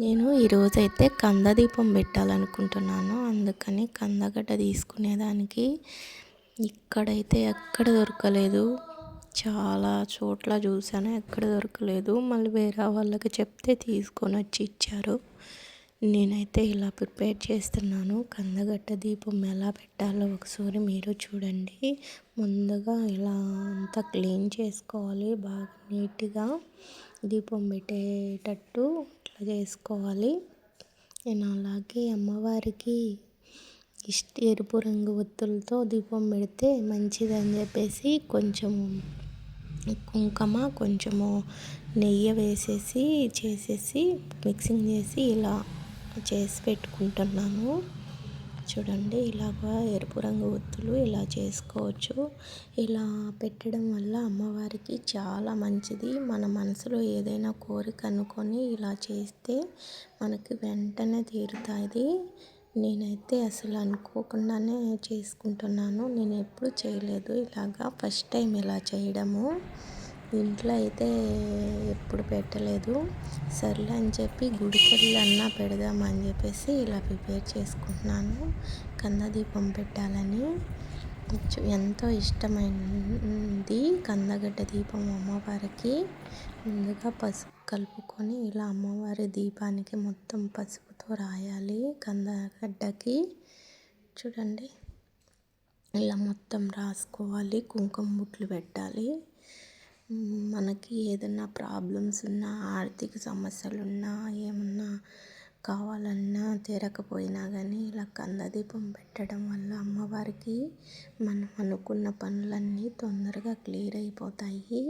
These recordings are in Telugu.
నేను ఈరోజైతే కంద దీపం పెట్టాలనుకుంటున్నాను. అందుకని కందగడ్డ తీసుకునేదానికి ఇక్కడైతే ఎక్కడ దొరకలేదు. చాలా చోట్ల చూసాను, ఎక్కడ దొరకలేదు. మళ్ళీ వేరే వాళ్ళకి చెప్తే తీసుకొని వచ్చి ఇచ్చారు. నేనైతే ఇలా ప్రిపేర్ చేస్తున్నాను. కందగడ్డ దీపం ఎలా పెట్టాలో ఒకసారి మీరు చూడండి. ముందుగా ఇలా అంతా క్లీన్ చేసుకోవాలి, బాగా నీట్గా దీపం పెట్టేటట్టు ఇట్లా చేసుకోవాలి. నేను అలాగే అమ్మవారికి ఎరుపు రంగు ఒత్తులతో దీపం పెడితే మంచిదని చెప్పేసి కొంచెము కుంకుమ, కొంచెము నెయ్యి వేసేసి చేసేసి మిక్సింగ్ చేసి ఇలా చేసి పెట్టుకుంటున్నాను. చూడండి, ఇలాగా ఎరుపు రంగు ఒత్తులు ఇలా చేసుకోవచ్చు. ఇలా పెట్టడం వల్ల అమ్మవారికి చాలా మంచిది. మన మనసులో ఏదైనా కోరిక అనుకొని ఇలా చేస్తే మనకి వెంటనే తీరుతుంది. నేనైతే అసలు అనుకోకుండానే చేసుకుంటున్నాను. నేను ఎప్పుడు చేయలేదు ఇలాగా, ఫస్ట్ టైం ఇలా చేయడము. ఇంట్లో అయితే ఎప్పుడు పెట్టలేదు. సర్లే అని చెప్పి గుడికెళ్ళన్నా పెడదామని చెప్పేసి ఇలా ప్రిపేర్ చేసుకుంటున్నాను. కందదీపం పెట్టాలని ఎంతో ఇష్టమైనది కందగడ్డ దీపం అమ్మవారికి. ముందుగా పసుపు కలుపుకొని ఇలా అమ్మవారి దీపానికి మొత్తం పసుపుతో రాయాలి. కందగడ్డకి చూడండి, ఇలా మొత్తం రాసుకోవాలి. కుంకుమ బొట్లు పెట్టాలి. మనకి ఏదైనా ప్రాబ్లమ్స్ ఉన్నా, ఆర్థిక సమస్యలు ఉన్నా, ఏమన్నా కావాలన్నా తీరకపోయినా కానీ ఇలా కందదీపం పెట్టడం వల్ల అమ్మవారికి మనం అనుకున్న పనులన్నీ తొందరగా క్లియర్ అయిపోతాయి.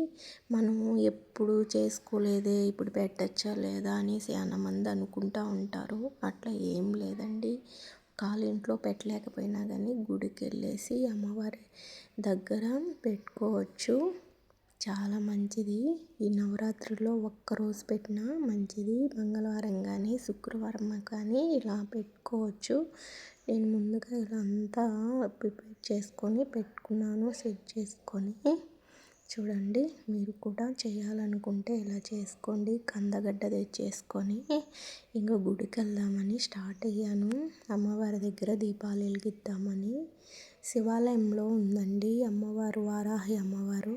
మనము ఎప్పుడు చేసుకోలేదే ఇప్పుడు పెట్టచ్చా లేదా అనేసి చాలామంది అనుకుంటూ ఉంటారు. అట్లా ఏం లేదండి. ఇంట్లో పెట్టలేకపోయినా కానీ గుడికి వెళ్ళేసి అమ్మవారి దగ్గర పెట్టుకోవచ్చు. చాలా మంచిది. ఈ నవరాత్రిలో ఒక్కరోజు పెట్టినా మంచిది. మంగళవారం కానీ శుక్రవారం కానీ ఇలా పెట్టుకోవచ్చు. నేను ముందుగా ఇలా అంతా ప్రిపేర్ చేసుకొని పెట్టుకున్నాను, సెట్ చేసుకొని. చూడండి, మీరు కూడా చేయాలనుకుంటే ఇలా చేసుకోండి. కందగడ్డ తెచ్చేసుకొని ఇంకా గుడికి వెళ్దామని స్టార్ట్ అయ్యాను. అమ్మవారి దగ్గర దీపాలు వెలిగిద్దామని. శివాలయంలో ఉందండి అమ్మవారు, వారాహి అమ్మవారు.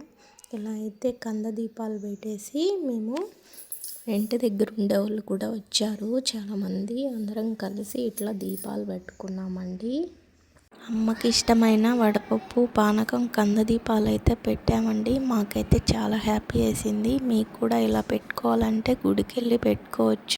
ఇలా అయితే కంద దీపాలు పెట్టేసి మేము ఇంటి దగ్గర ఉండేవాళ్ళు కూడా వచ్చారు చాలామంది. అందరం కలిసి ఇట్లా దీపాలు పెట్టుకున్నామండి. అమ్మకి ఇష్టమైన వడపప్పు, పానకం, కంద దీపాలు అయితే పెట్టామండి. మాకైతే చాలా హ్యాపీ వేసింది. మీకు కూడా ఇలా పెట్టుకోవాలంటే గుడికి వెళ్ళి పెట్టుకోవచ్చు.